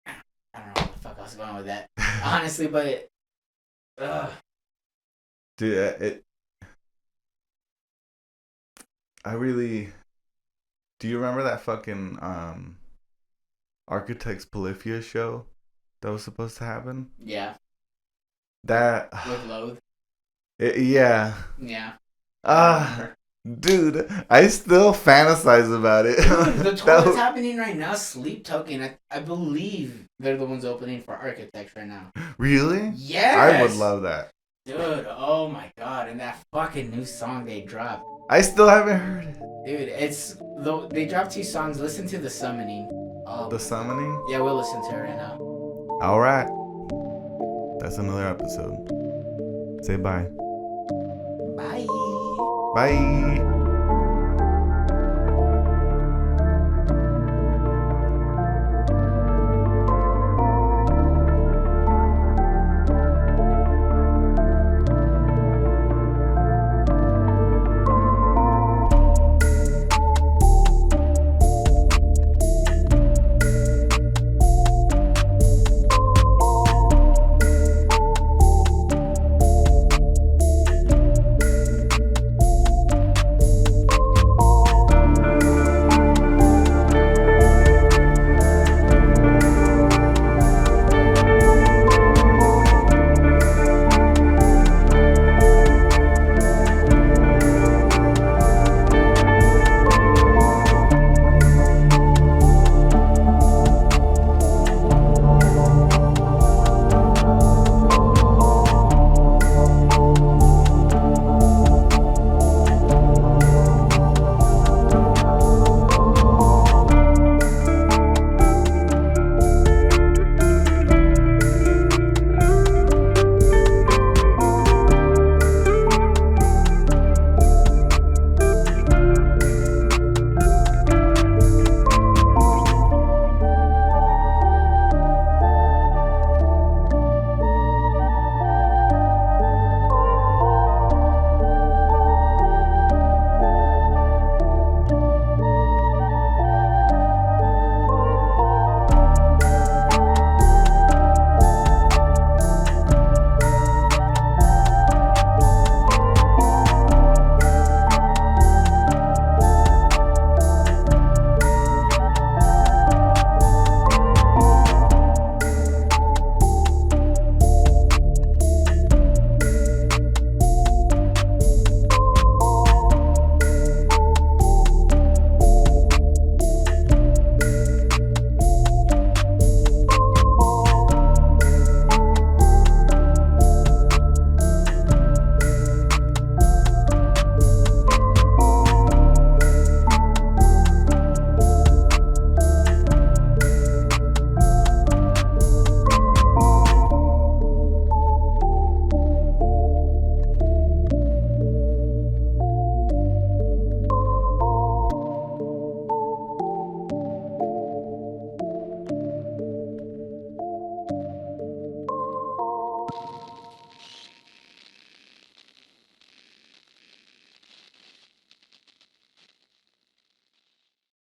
I don't know what the fuck I was going with that honestly, but Dude, I really. Do you remember that fucking Architects Polyphia show that was supposed to happen? yeah, That. with loathe, Yeah. yeah. Dude, I still fantasize about it. The tour That that's was- happening right now, Sleep Token. I believe they're the ones opening for Architects right now. Really? Yes, I would love that. dude. Oh my god, and that fucking new song they dropped, I still haven't heard it. dude. It's though they dropped 2 songs. Listen to The Summoning. Oh, The Summoning? yeah, we'll listen to it right now. Alright. That's another episode. Say bye. Bye. Bye.